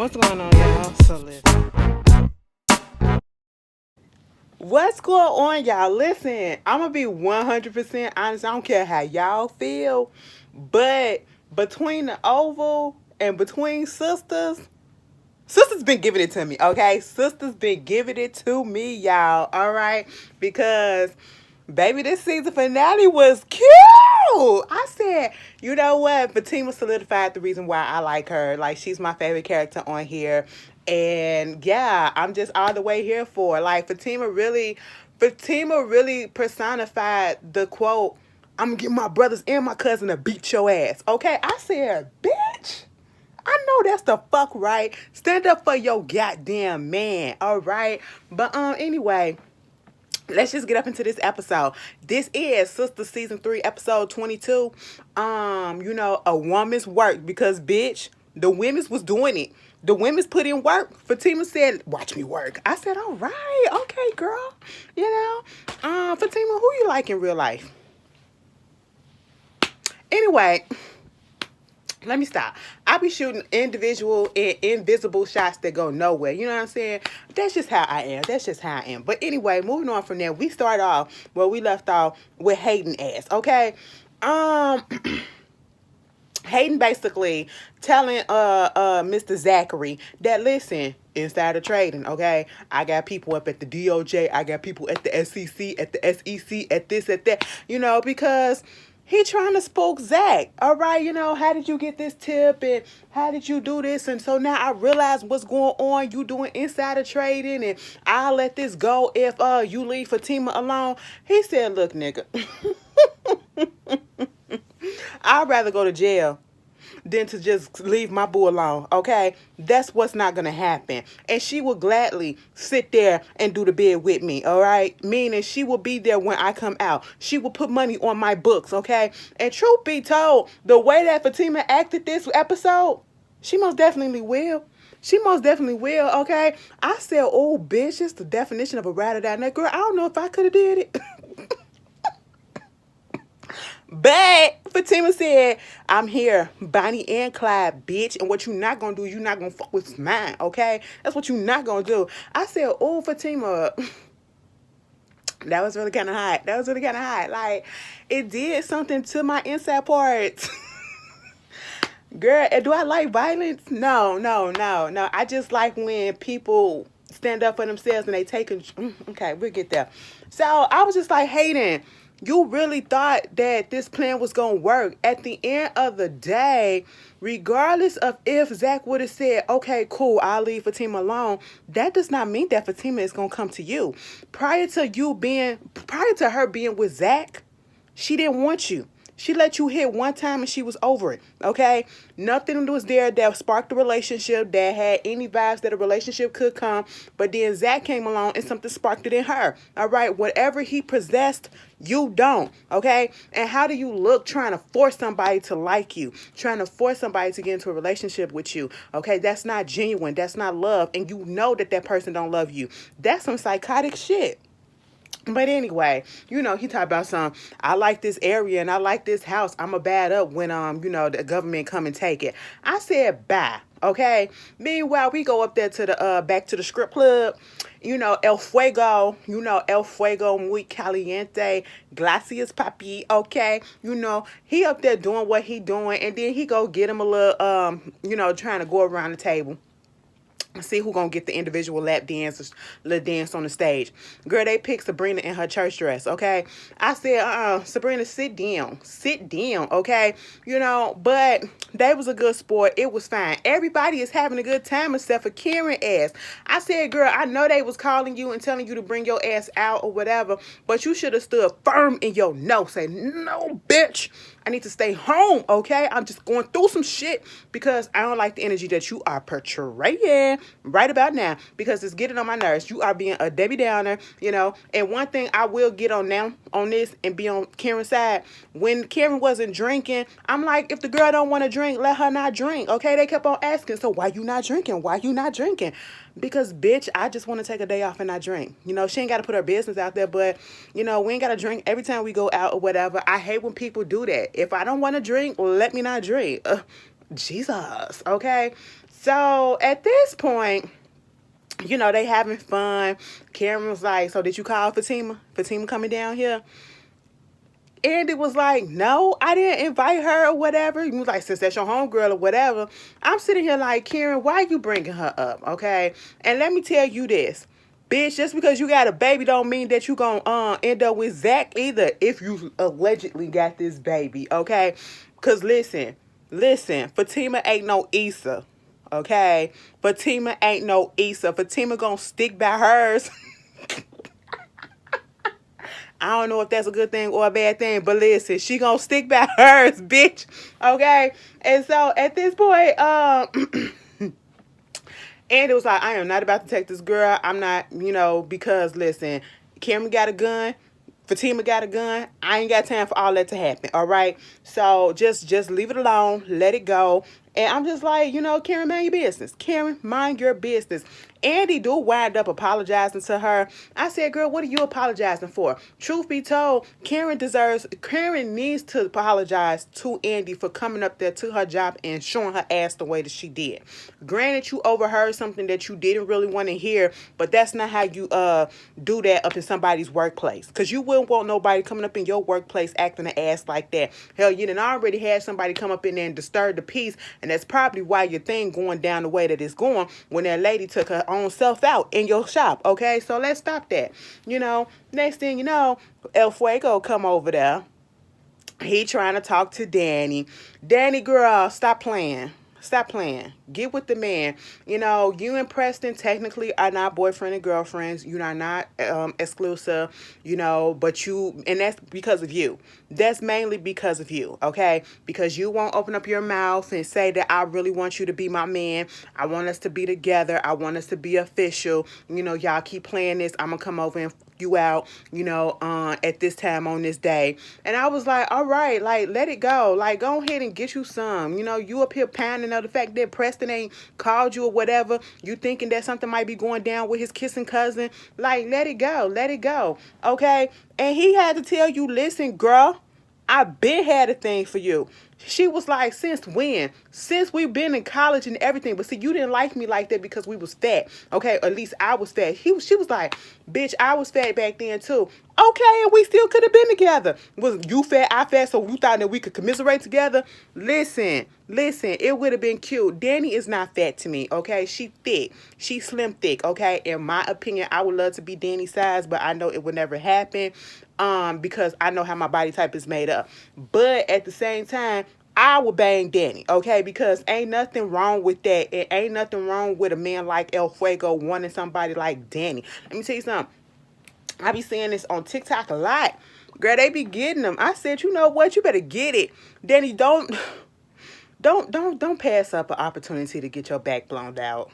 What's going on, y'all? So listen. What's going on, y'all? Listen, I'm gonna be 100% honest. I don't care how y'all feel, but between the Oval and between Sisters been giving it to me, okay? Sisters been giving it to me, y'all. All right, because baby, this season finale was cute. I said, you know what? Fatima solidified the reason why I like her. Like, she's my favorite character on here. And yeah, I'm just all the way here for it. Like, Fatima really personified the quote, I'm gonna get my brothers and my cousin to beat your ass. Okay? I said, bitch. I know that's the fuck right. Stand up for your goddamn man. All right. But anyway, let's just get up into this episode. This is Sister Season 3, Episode 22. A woman's work, because bitch, the women's was doing it. The women's put in work. Fatima said, watch me work. I said, all right, okay, girl. Fatima, who you like in real life? Anyway, let me stop. I be shooting individual and invisible shots that go nowhere. You know what I'm saying? That's just how I am. That's just how I am. But anyway, moving on from there, we start off where we left off with Hayden ass. Okay. Um Hayden basically telling Mr. Zachary that, listen, insider trading, okay? I got people up at the DOJ, I got people at the SEC, at the SEC, at this, at that, because he trying to spook Zach. All right, how did you get this tip and how did you do this? And so now I realize what's going on. You doing insider trading, and I'll let this go if you leave Fatima alone. He said, look, nigga, I'd rather go to jail than to just leave my boo alone, okay? That's what's not gonna happen. And she will gladly sit there and do the bid with me, all right? Meaning she will be there when I come out. She will put money on my books, okay? And truth be told, the way that Fatima acted this episode, she most definitely will. She most definitely will, okay? I said, oh, bitch, it's the definition of a ride or die. Now, girl, I don't know if I could have did it. But Fatima said, I'm here, Bonnie and Clyde, bitch. And what you not going to do, you not going to fuck with mine, okay? That's what you not going to do. I said, oh, Fatima, that was really kind of hot. That was really kind of hot. Like, it did something to my inside parts. Girl, do I like violence? No, no, no, no. I just like when people stand up for themselves and they take it. Okay, we'll get there. So I was just like, Hayden, you really thought that this plan was going to work. At the end of the day, regardless of if Zach would have said, okay, cool, I'll leave Fatima alone, that does not mean that Fatima is going to come to you. Prior to her being with Zach, she didn't want you. She let you hit one time and she was over it, okay? Nothing was there that sparked a relationship, that had any vibes that a relationship could come. But then Zach came along and something sparked it in her, all right? Whatever he possessed, you don't, okay? And how do you look trying to force somebody to like you, trying to force somebody to get into a relationship with you, okay? That's not genuine. That's not love. And you know that person don't love you. That's some psychotic shit. But anyway, he talked about I like this area and I like this house. I'ma bad up when, the government come and take it. I said, bye. Okay. Meanwhile, we go up there to the, back to the strip club. El Fuego, El Fuego muy caliente, glacias papi. Okay. He up there doing what he doing. And then he go get him a little, trying to go around the table. See who gonna get the individual lap dance, little dance on the stage. Girl, they picked Sabrina in her church dress, okay? I said, Sabrina, sit down, okay? But they was a good sport. It was fine. Everybody is having a good time except for Karen ass. I said, girl, I know they was calling you and telling you to bring your ass out or whatever, but you should have stood firm in your no. Say, no, bitch. I need to stay home, okay? I'm just going through some shit because I don't like the energy that you are portraying right about now, because it's getting on my nerves. You are being a Debbie Downer, And one thing I will get on now on this and be on Karen's side. When Karen wasn't drinking, I'm like, if the girl don't want to drink, let her not drink, okay? They kept on asking, so why you not drinking? Why you not drinking? Because, bitch, I just want to take a day off and not drink. She ain't got to put her business out there, but, we ain't got to drink every time we go out or whatever. I hate when people do that. If I don't want to drink, let me not drink. Jesus, okay? So at this point, they having fun. Karen was like, so did you call Fatima? Fatima coming down here? And it was like, no, I didn't invite her or whatever. He was like, since that's your homegirl or whatever. I'm sitting here like, Karen, why you bringing her up, okay? And let me tell you this. Bitch, just because you got a baby don't mean that you gonna end up with Zach either if you allegedly got this baby, okay? Because listen, Fatima ain't no Issa, okay? Fatima ain't no Issa. Fatima gonna stick by hers. I don't know if that's a good thing or a bad thing, but listen, she gonna stick by hers, bitch. Okay? And so at this point, and it was like, I am not about to take this girl. I'm not, because listen, Cameron got a gun. Fatima got a gun. I ain't got time for all that to happen. All right. So just leave it alone. Let it go. And I'm just like, Karen, mind your business. Karen, mind your business. Andi do wind up apologizing to her. I said, girl, what are you apologizing for? Truth be told, Karen needs to apologize to Andi for coming up there to her job and showing her ass the way that she did. Granted, you overheard something that you didn't really want to hear, but that's not how you do that up in somebody's workplace. Because you wouldn't want nobody coming up in your workplace acting an ass like that. Hell, you done already had somebody come up in there and disturb the peace, and that's probably why your thing going down the way that it's going when that lady took her own self out in your shop, okay? So let's stop that. Next thing you know, El Fuego come over there. He trying to talk to Danny. Danny, girl, stop playing. Stop playing. Get with the man. You and Preston technically are not boyfriend and girlfriends. You are not exclusive, but and that's because of you. That's mainly because of you, okay? Because you won't open up your mouth and say that I really want you to be my man. I want us to be together. I want us to be official. Y'all keep playing this. I'm going to come over and you out, at this time on this day. And I was like, all right, like, let it go. Like, go ahead and get you some. You up here pounding on the fact that Preston ain't called you or whatever. You thinking that something might be going down with his kissing cousin. Like, let it go. Let it go. Okay? And he had to tell you, listen, girl, I been had a thing for you. She was like, since when? Since we've been in college and everything. But see, you didn't like me like that because we was fat. Okay, at least I was fat. She was like, bitch, I was fat back then too. Okay, and we still could have been together. Was you fat, I fat, so you thought that we could commiserate together? Listen, it would have been cute. Danny is not fat to me, okay? She thick. She slim thick, okay? In my opinion, I would love to be Danny's size, but I know it would never happen. Because I know how my body type is made up. But at the same time, I would bang Danny, okay? Because ain't nothing wrong with that. It ain't nothing wrong with a man like El Fuego wanting somebody like Danny. Let me tell you something. I be seeing this on TikTok a lot. Girl, they be getting them. I said, you know what? You better get it. Danny, don't pass up an opportunity to get your back blown out.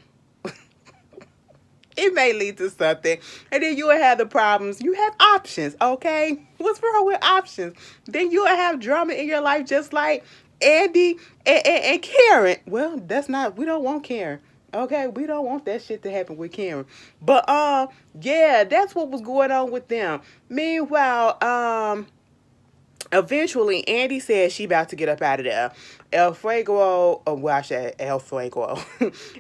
It may lead to something. And then you will have the problems. You have options, okay? What's wrong with options? Then you will have drama in your life just like Andi and Karen. Well, we don't want Karen. Okay, we don't want that shit to happen with Karen. But yeah, that's what was going on with them. Meanwhile, eventually, Andi said she about to get up out of there. El Fuego, El Fuego.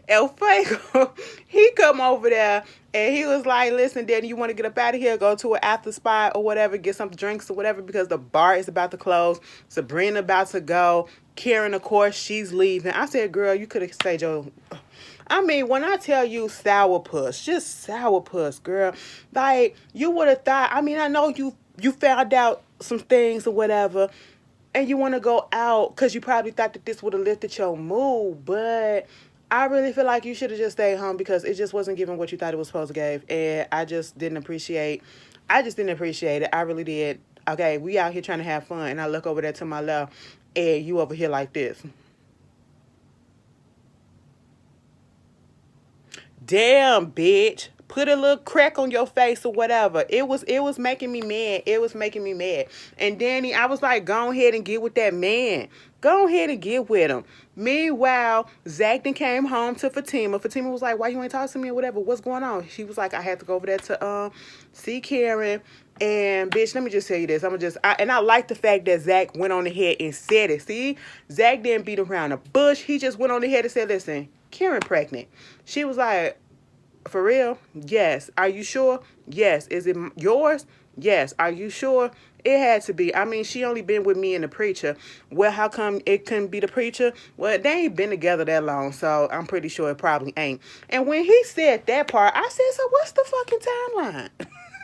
El Fuego, he come over there and he was like, listen, Danny, you want to get up out of here, go to an after spot or whatever, get some drinks or whatever because the bar is about to close. Sabrina about to go. Karen, of course, she's leaving. I said, girl, you could have said when I tell you sourpuss, just sourpuss, girl. Like, you would have thought, I know you found out some things or whatever, and you want to go out because you probably thought that this would have lifted your mood, but I really feel like you should have just stayed home because it just wasn't giving what you thought it was supposed to give, and I just didn't appreciate it. I really did. Okay, we out here trying to have fun, and I look over there to my left, and you over here like this. Damn, bitch. Put a little crack on your face or whatever. It was making me mad. It was making me mad. And Danny, I was like, go ahead and get with that man. Go ahead and get with him. Meanwhile, Zach then came home to Fatima. Fatima was like, why you ain't talking to me or whatever? What's going on? She was like, I had to go over there to see Karen. And bitch, let me just tell you this. I like the fact that Zach went on ahead and said it. See, Zach didn't beat around the bush. He just went on ahead and said, listen, Karen pregnant. She was like, for real? Yes. Are you sure? Yes. Is it yours? Yes. Are you sure? It had to be. I mean, she only been with me and the preacher. Well, how come it couldn't be the preacher? Well, they ain't been together that long, so I'm pretty sure it probably ain't. And when he said that part, I said, so what's the fucking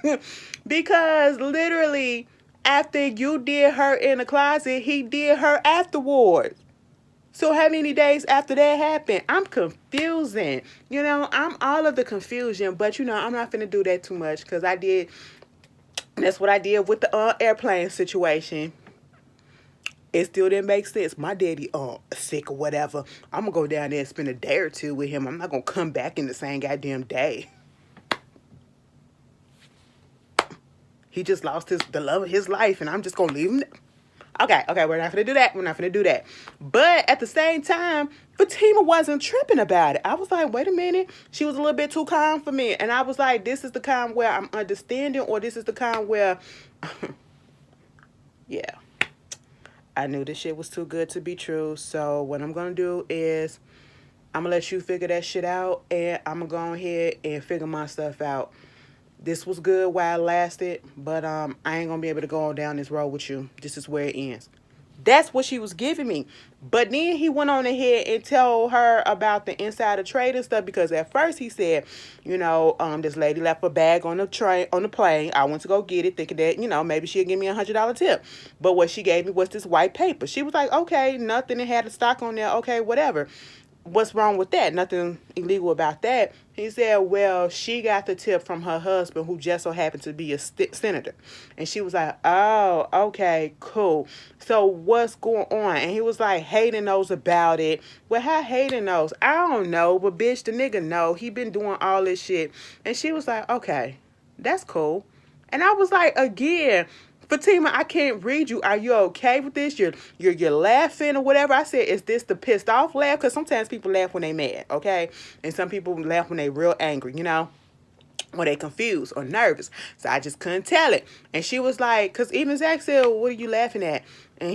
timeline? Because literally, after you did her in the closet, he did her afterwards. So how many days after that happened? I'm confusing. I'm all of the confusion, but I'm not finna do that too much because that's what I did with the airplane situation. It still didn't make sense. My daddy sick or whatever. I'm gonna go down there and spend a day or two with him. I'm not gonna come back in the same goddamn day. He just lost the love of his life, and I'm just gonna leave him. Okay, we're not gonna do that. We're not gonna do that. But at the same time, Fatima wasn't tripping about it. I was like, wait a minute. She was a little bit too calm for me. And I was like, this is the kind where I'm understanding, or this is the kind where, yeah. I knew this shit was too good to be true. So what I'm gonna do is I'm gonna let you figure that shit out, and I'm gonna go ahead and figure my stuff out. This was good while it lasted, but I ain't gonna be able to go on down this road with you. This is where it ends. That's what she was giving me. But then he went on ahead and told her about the insider trade and stuff, because at first he said, this lady left a bag on the plane. I went to go get it, thinking that, maybe she'll give me $100 tip. But what she gave me was this white paper. She was like, okay, nothing, it had a stock on there, okay, whatever. What's wrong with that? Nothing illegal about that. He said, well, she got the tip from her husband, who just so happened to be a senator. And she was like, oh, okay, cool. So what's going on? And he was like, Hayden knows about it. Well, how Hayden knows? I don't know, but bitch, the nigga know. He been doing all this shit. And she was like, okay, that's cool. And I was like, again, Fatima, I can't read you. Are you okay with this? You're laughing or whatever. I said, is this the pissed off laugh? Because sometimes people laugh when they mad, okay? And some people laugh when they real angry, or they confused or nervous. So I just couldn't tell it. And she was like, because even Zach said, what are you laughing at? And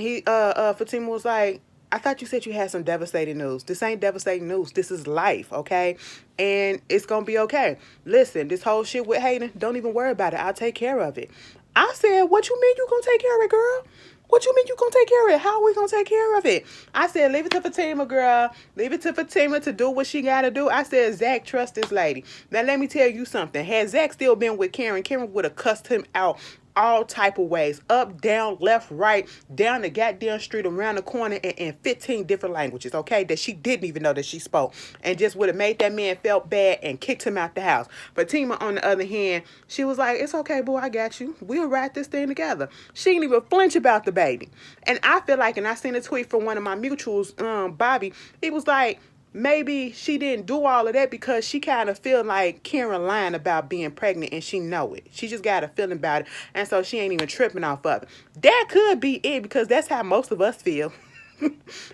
Fatima was like, I thought you said you had some devastating news. This ain't devastating news. This is life, okay? And it's going to be okay. Listen, this whole shit with Hayden, don't even worry about it. I'll take care of it. I said, what you mean you going to take care of it, girl? What you mean you going to take care of it? How are we going to take care of it? I said, leave it to Fatima, girl. Leave it to Fatima to do what she got to do. I said, Zach, trust this lady. Now, let me tell you something. Had Zach still been with Karen would have cussed him out all type of ways. Up, down, left, right, down the goddamn street, around the corner, and in 15 different languages, okay? That she didn't even know that she spoke. And just would have made that man felt bad and kicked him out the house. Fatima, on the other hand, she was like, it's okay, boo, I got you. We'll ride this thing together. She didn't even flinch about the baby. And I feel like, and I seen a tweet from one of my mutuals, Bobby, he was like, maybe she didn't do all of that because she kind of feel like Karen lying about being pregnant, and she know it. She just got a feeling about it, and so she ain't even tripping off of it. That could be it, because that's how most of us feel.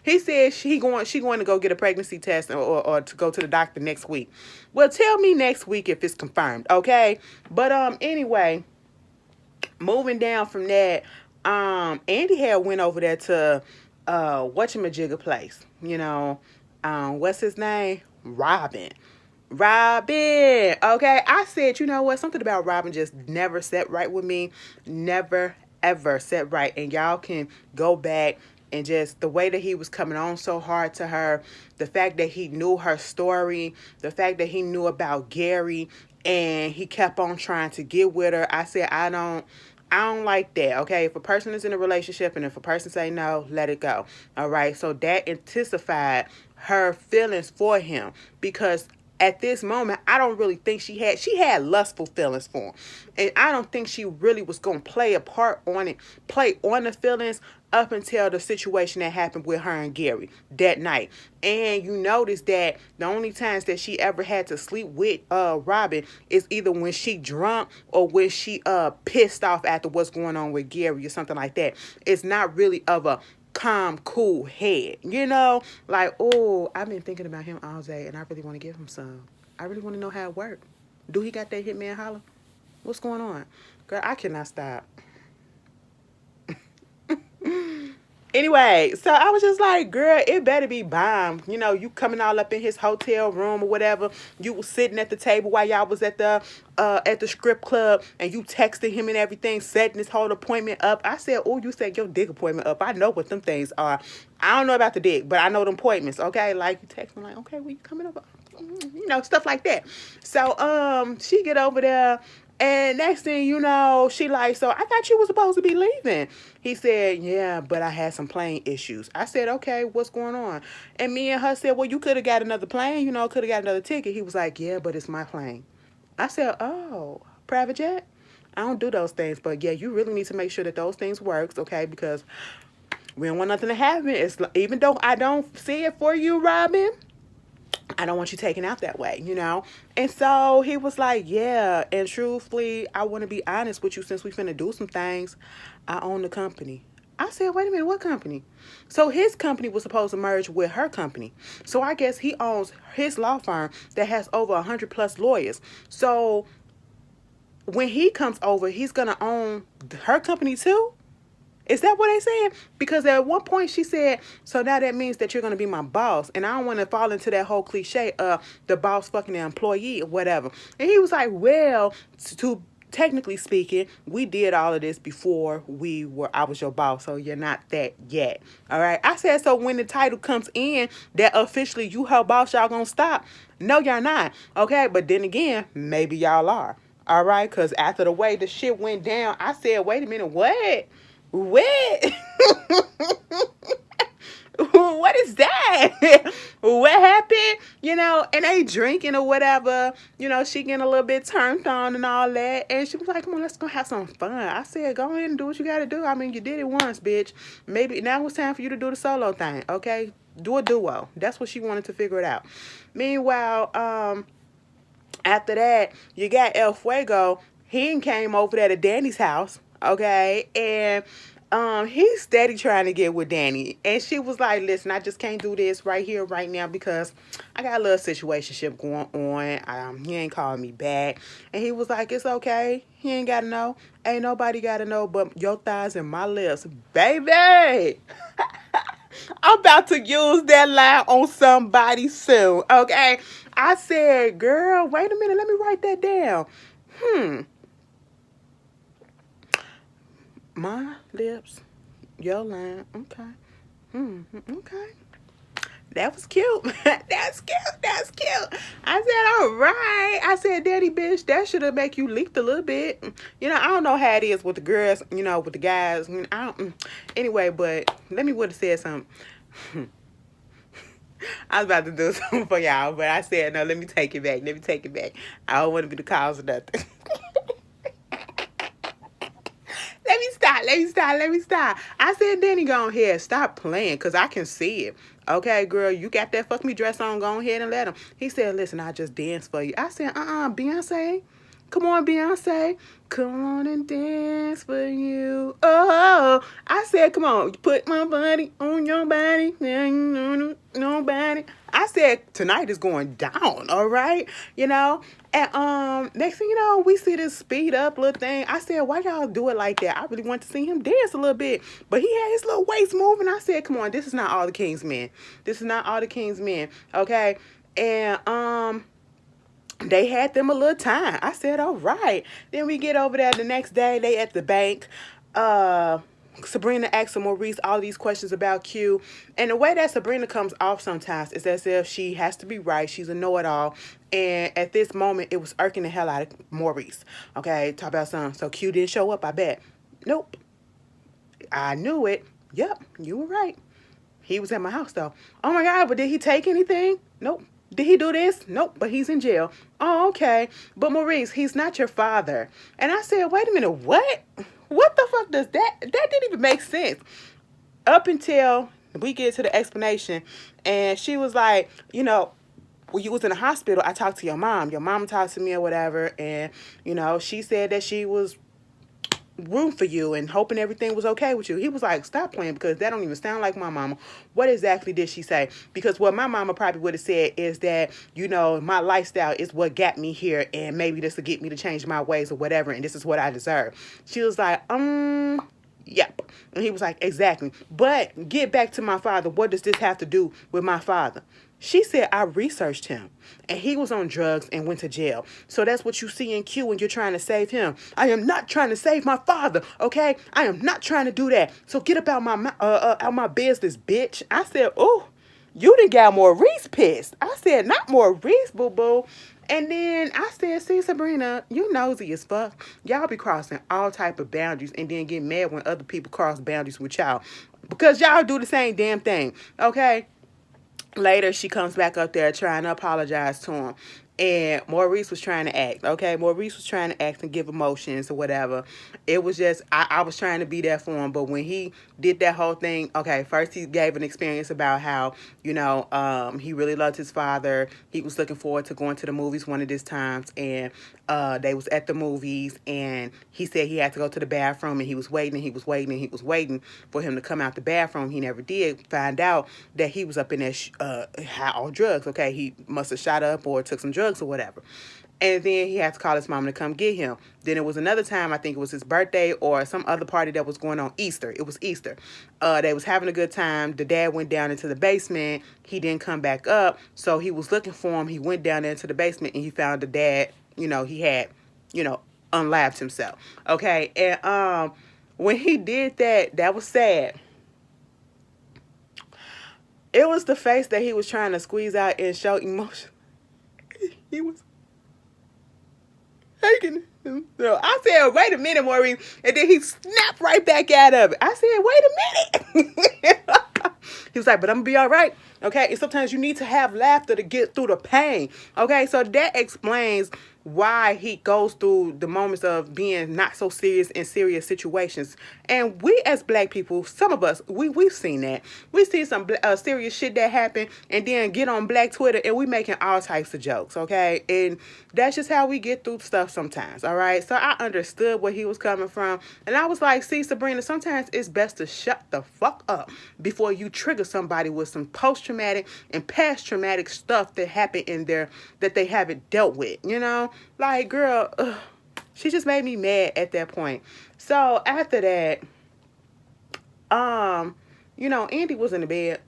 He said she going to go get a pregnancy test or to go to the doctor next week. Well, tell me next week if it's confirmed, okay? But anyway, moving down from that, Andi had went over there to whatchamajigga place, what's his name? Robin. Okay. I said, you know what? Something about Robin just never set right with me. Never, ever set right. And y'all can go back and just the way that he was coming on so hard to her, the fact that he knew her story, the fact that he knew about Gary, and he kept on trying to get with her. I said, I don't like that, okay? If a person is in a relationship and if a person say no, let it go, all right? So that intensified her feelings for him, because at this moment, I don't really think she had lustful feelings for him. And I don't think she really was going to play on the feelings up until the situation that happened with her and Gary that night. And you notice that the only times that she ever had to sleep with Robin is either when she drunk or when she pissed off after what's going on with Gary or something like that. It's not really of a calm, cool head, like, oh, I've been thinking about him all day and I really want to give him some. I really want to know how it worked. Do he got that hitman holler? What's going on? Girl, I cannot stop. Anyway, so I was just like, girl, it better be bomb. You know, you coming all up in his hotel room or whatever. You was sitting at the table while y'all was at the script club, and you texted him and everything, setting this whole appointment up. I said, oh, you set your dick appointment up. I know what them things are. I don't know about the dick, but I know them appointments, okay? Like, you text me like, okay, when you coming over? You know, stuff like that. So, she get over there. And next thing you know, she like, so I thought you was supposed to be leaving. He said, yeah, but I had some plane issues. I said, okay, what's going on? And me and her said, well, you could have got another plane, you know, could have got another ticket. He was like, yeah, but it's my plane. I said, oh, private jet? I don't do those things, but yeah, you really need to make sure that those things works, okay? Because we don't want nothing to happen. It's even though I don't see it for you, Robin, I don't want you taken out that way, you know? And so he was like, yeah, and truthfully, I want to be honest with you since we finna do some things. I own the company. I said, wait a minute, what company? So his company was supposed to merge with her company. So I guess he owns his law firm that has over 100 plus lawyers. So when he comes over, he's going to own her company too? Is that what they saying? Because at one point she said, so now that means that you're going to be my boss. And I don't want to fall into that whole cliche of the boss fucking the employee or whatever. And he was like, well, to technically speaking, we did all of this before I was your boss. So you're not that yet. All right. I said, so when the title comes in that officially you her boss, y'all going to stop. No, y'all not. Okay. But then again, maybe y'all are. All right. Because after the way the shit went down, I said, wait a minute, what? What? What is that? What happened? You know, and they drinking or whatever. You know, she getting a little bit turned on and all that. And she was like, come on, let's go have some fun. I said, go ahead and do what you got to do. I mean, you did it once, bitch. Maybe now it's time for you to do the solo thing, okay? Do a duo. That's what she wanted to figure it out. Meanwhile, after that, you got El Fuego. He came over there to Danny's house. Okay, and he's steady trying to get with Danny, and she was like, "Listen, I just can't do this right here, right now, because I got a little situationship going on. He ain't calling me back." And he was like, "It's okay. He ain't gotta know. Ain't nobody gotta know but your thighs and my lips, baby." I'm about to use that line on somebody soon. Okay, I said, "Girl, wait a minute. Let me write that down." My lips, your line. Okay. Okay. That was cute. That's cute. That's cute. I said, all right. I said, Daddy, bitch, that should have make you leaked a little bit. You know, I don't know how it is with the girls, you know, with the guys. I don't. Anyway, but let me would have said something. I was about to do something for y'all, but I said, no, let me take it back. Let me take it back. I don't want to be the cause of nothing. Let me stop. I said, Danny, go ahead. Stop playing, because I can see it. Okay, girl, you got that fuck me dress on. Go ahead and let him. He said, listen, I just dance for you. I said, Beyonce. Come on, Beyonce. Come on and dance for you. Oh, I said, come on. Put my body on your body. Nobody. I said, tonight is going down, all right? You know? And next thing you know, we see this speed up little thing. I said, why y'all do it like that? I really want to see him dance a little bit. But he had his little waist moving. I said, come on, this is not all the King's men. This is not all the King's men. Okay? And they had them a little time. I said, all right. Then we get over there the next day. They at the bank. Sabrina asks Maurice all these questions about Q. And the way that Sabrina comes off sometimes is as if she has to be right. She's a know-it-all. And at this moment, it was irking the hell out of Maurice. Okay, talk about something. So Q didn't show up, I bet. Nope. I knew it. Yep, you were right. He was at my house, though. Oh, my God, but did he take anything? Nope. Did he do this? Nope, but he's in jail. Oh, okay. But Maurice, he's not your father. And I said, wait a minute, what? What the fuck does that? That didn't even make sense. Up until we get to the explanation, and she was like, you know, when you was in the hospital, I talked to your mom. Your mom talked to me or whatever, and, you know, she said that she was room for you and hoping everything was okay with you. He was like, stop playing, because that don't even sound like my mama. What exactly did she say? Because what my mama probably would have said is that, you know, my lifestyle is what got me here, and maybe this will get me to change my ways or whatever, and this is what I deserve. She was like, Yep. And he was like, exactly. But get back to my father. What does this have to do with my father? She said, I researched him and he was on drugs and went to jail. So that's what you see in Q when you're trying to save him. I am not trying to save my father, okay? I am not trying to do that. So get up out my business, bitch. I said, oh, you done got Maurice pissed. I said, not Maurice, boo-boo. And then I said, see, Sabrina, you nosy as fuck. Y'all be crossing all type of boundaries and then get mad when other people cross boundaries with y'all. Because y'all do the same damn thing, okay? Later, she comes back up there trying to apologize to him. And Maurice was trying to act, okay? Maurice was trying to act and give emotions or whatever. It was just, I was trying to be there for him. But when he did that whole thing, okay, first he gave an experience about how, he really loved his father. He was looking forward to going to the movies one of these times. And they was at the movies. And he said he had to go to the bathroom. And he was waiting and he was waiting and he was waiting for him to come out the bathroom. He never did find out that he was up in there high on drugs, okay? He must have shot up or took some drugs or whatever. And then he had to call his mom to come get him. Then it was another time, I think it was his birthday or some other party that was going on. Easter. It was Easter. They was having a good time. The dad went down into the basement. He didn't come back up. So he was looking for him. He went down there into the basement and he found the dad, he had, unlapped himself. Okay. And when he did that, that was sad. It was the face that he was trying to squeeze out and show emotion. He was taking him. So I said, wait a minute, Maurice. And then he snapped right back out of it. I said, wait a minute. He was like, but I'm going to be all right. Okay. And sometimes you need to have laughter to get through the pain. Okay. So that explains why he goes through the moments of being not so serious in serious situations. And we as black people, some of us, we've seen that. We see some serious shit that happen and then get on black Twitter and we making all types of jokes, okay? And that's just how we get through stuff sometimes, all right? So I understood where he was coming from. And I was like, see, Sabrina, sometimes it's best to shut the fuck up before you trigger somebody with some post-traumatic and past-traumatic stuff that happened in there that they haven't dealt with, Like, girl, she just made me mad at that point. So after that, Andi was in the bed.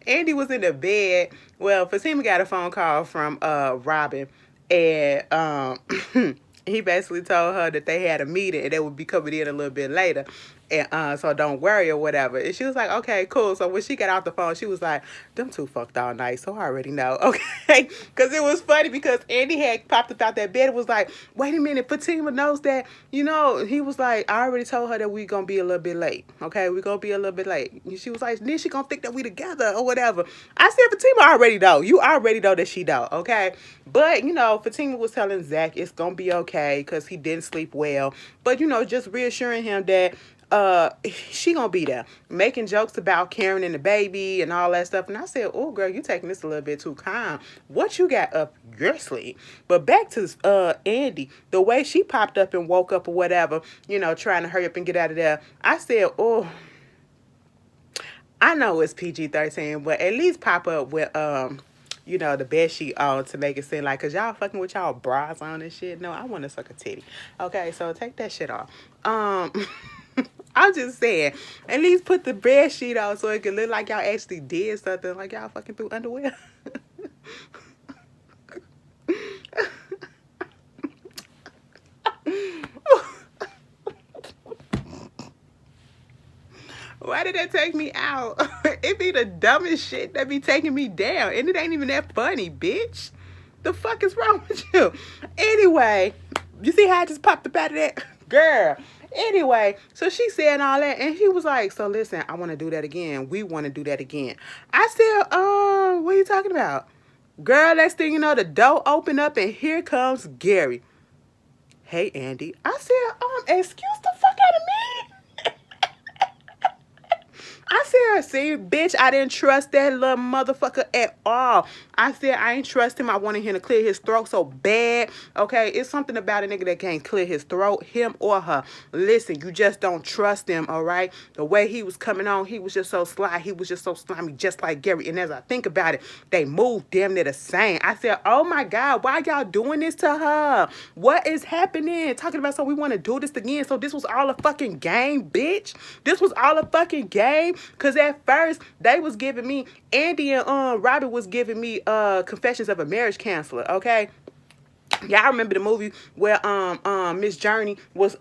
Andi was in the bed. Well, Fatima got a phone call from Robin, and he basically told her that they had a meeting and they would be coming in a little bit later. And so don't worry or whatever. And she was like, okay, cool. So when she got off the phone, she was like, them two fucked all night, so I already know. Okay. Because it was funny because Andi had popped up out that bed and was like, wait a minute, Fatima knows that, he was like, I already told her that we going to be a little bit late. Okay. We going to be a little bit late. And she was like, then she going to think that we together or whatever. I said, Fatima already know. You already know that she know. Okay. But, Fatima was telling Zach it's going to be okay because he didn't sleep well. But, just reassuring him that she gonna be there making jokes about Karen and the baby and all that stuff. And I said, oh girl, you taking this a little bit too calm. What you got up your sleeve? But back to Andi, the way she popped up and woke up or whatever, trying to hurry up and get out of there. I said, oh, I know it's PG-13, but at least pop up with the bed sheet on to make it seem like, cause y'all fucking with y'all bras on and shit. No, I want to suck a titty. Okay, so take that shit off. I'm just saying, at least put the bed sheet on so it can look like y'all actually did something, like y'all fucking threw underwear. Why did that take me out? It be the dumbest shit that be taking me down, and it ain't even that funny, bitch. The fuck is wrong with you? Anyway, you see how I just popped up out of that? Girl. Anyway, so she said all that, and he was like, so listen, I want to do that again. We want to do that again. I said, what are you talking about? Girl, next thing you know, the door opened up, and here comes Gary. Hey, Andi. I said, excuse the fuck out of me? I said, see, bitch, I didn't trust that little motherfucker at all. I said, I ain't trust him. I wanted him to clear his throat so bad. Okay, it's something about a nigga that can't clear his throat, him or her. Listen, you just don't trust him, all right? The way he was coming on, he was just so sly. He was just so slimy, just like Gary. And as I think about it, they moved damn near the same. I said, oh my God, why y'all doing this to her? What is happening? Talking about, so we want to do this again. So this was all a fucking game, bitch. This was all a fucking game. Cause at first they was giving me, Andi and Robbie was giving me Confessions of a Marriage Counselor, okay? Y'all remember the movie where Miss Journey was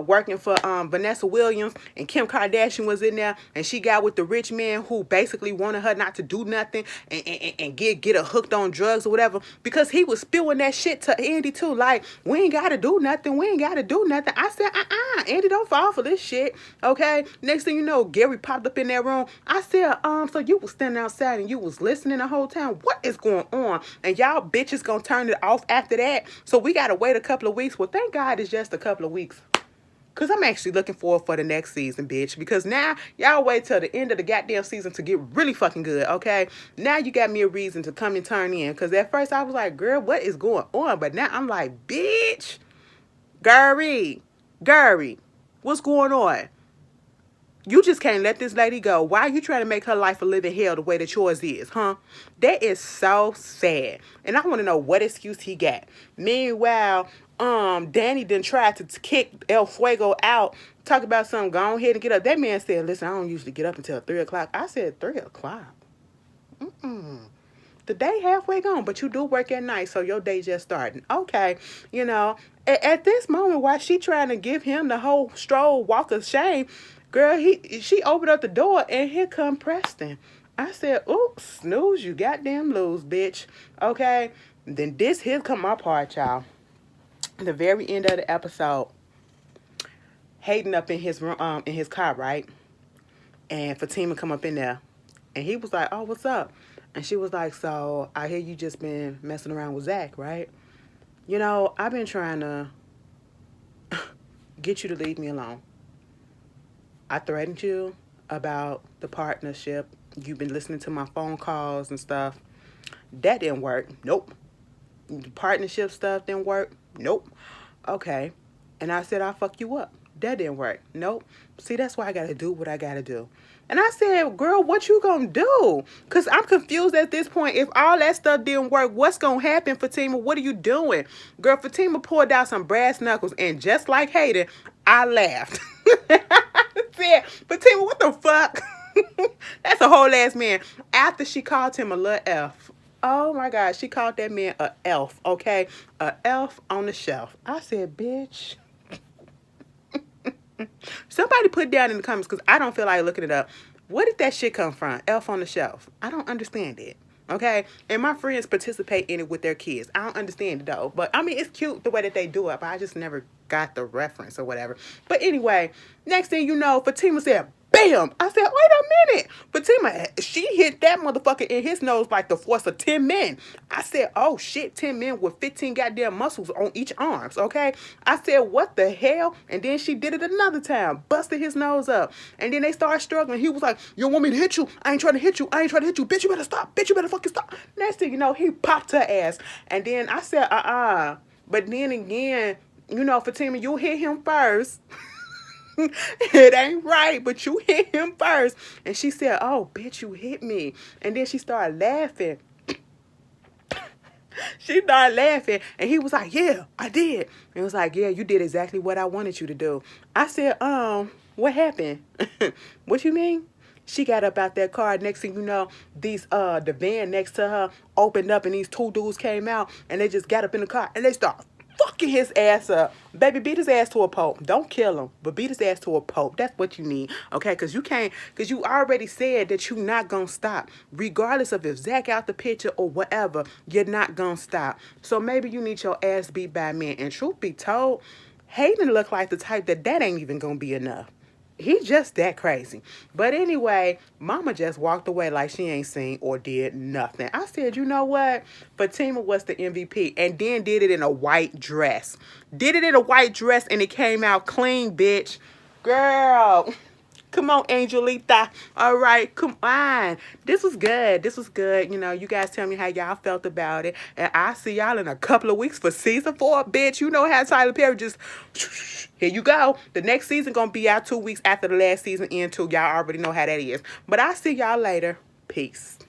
working for Vanessa Williams, and Kim Kardashian was in there, and she got with the rich man who basically wanted her not to do nothing and get her hooked on drugs or whatever, because he was spewing that shit to Andi too, like, we ain't gotta do nothing, we ain't gotta do nothing. I said, Andi, don't fall for this shit, okay? Next thing you know, Gary popped up in that room. I said, so you was standing outside and you was listening the whole time. What is going on? And y'all bitches gonna turn it off after that? So we gotta wait a couple of weeks. Well, thank God it's just a couple of weeks. Cause I'm actually looking forward for the next season, bitch. Because now y'all wait till the end of the goddamn season to get really fucking good, okay? Now you got me a reason to come and turn in. Cause at first I was like, girl, what is going on? But now I'm like, bitch, Gary, what's going on? You just can't let this lady go. Why are you trying to make her life a living hell the way that yours is, huh? That is so sad. And I want to know what excuse he got. Meanwhile, Danny done tried to kick El Fuego out. Talk about something, go ahead and get up. That man said, listen, I don't usually get up until 3 o'clock. I said, 3 o'clock? The day halfway gone, but you do work at night, so your day just starting. Okay, you know, at this moment, while she trying to give him the whole stroll walk of shame, girl, she opened up the door, and here come Preston. I said, oops, snooze, you goddamn lose, bitch. Okay, then here come my part, y'all. The very end of the episode, Hayden up in his room, in his car, right? And Fatima come up in there, and he was like, oh, what's up? And she was like, so I hear you just been messing around with Zach, right? You know, I've been trying to get you to leave me alone. I threatened you about the partnership. You've been listening to my phone calls and stuff. That didn't work. Nope. The partnership stuff didn't work. Nope. Okay. And I said, I'll fuck you up. That didn't work. Nope. See, that's why I got to do what I got to do. And I said, girl, what you gonna do? Because I'm confused at this point. If all that stuff didn't work, what's gonna happen, Fatima? What are you doing? Girl, Fatima pulled out some brass knuckles, and just like Hayden, I laughed. I said, Fatima, what the fuck? That's a whole ass man. After she called him a little elf. Oh my God, she called that man a elf, okay? A elf on the shelf. I said, bitch. Somebody put down in the comments, because I don't feel like looking it up. Where did that shit come from? Elf on the shelf. I don't understand it. Okay? And my friends participate in it with their kids. I don't understand it though. But I mean, it's cute the way that they do it, but I just never got the reference or whatever. But anyway, next thing you know, Fatima said, bam! I said, wait a minute. Fatima, she hit that motherfucker in his nose like the force of 10 men. I said, oh shit, 10 men with 15 goddamn muscles on each arms, okay? I said, what the hell? And then she did it another time, busted his nose up. And then they started struggling. He was like, you don't want me to hit you? I ain't trying to hit you. I ain't trying to hit you. Bitch, you better stop. Bitch, you better fucking stop. Next thing you know, he popped her ass. And then I said, But then again, you know, Fatima, you hit him first. It ain't right, but you hit him first. And she said, oh, bitch, you hit me. And then she started laughing. She started laughing. And he was like, yeah, I did. And he was like, yeah, you did exactly what I wanted you to do. I said, what happened? What you mean? She got up out that car. Next thing you know, the van next to her opened up, and these two dudes came out, and they just got up in the car, and they started fucking his ass up. Baby, beat his ass to a pulp. Don't kill him, but beat his ass to a pulp. That's what you need, okay? Because you already said that you're not going to stop. Regardless of if Zach out the picture or whatever, you're not going to stop. So maybe you need your ass beat by men. And truth be told, Hayden look like the type that ain't even going to be enough. He's just that crazy. But anyway, mama just walked away like she ain't seen or did nothing. I said, you know what? Fatima was the MVP, and then did it in a white dress. Did it in a white dress, and it came out clean, bitch. Girl, Come on, Angelita. All right, come on. This was good. This was good. You know, you guys tell me how y'all felt about it. And I'll see y'all in a couple of weeks for season 4, bitch. You know how Tyler Perry just, here you go. The next season gonna be out 2 weeks after the last season end too. Y'all already know how that is. But I'll see y'all later. Peace.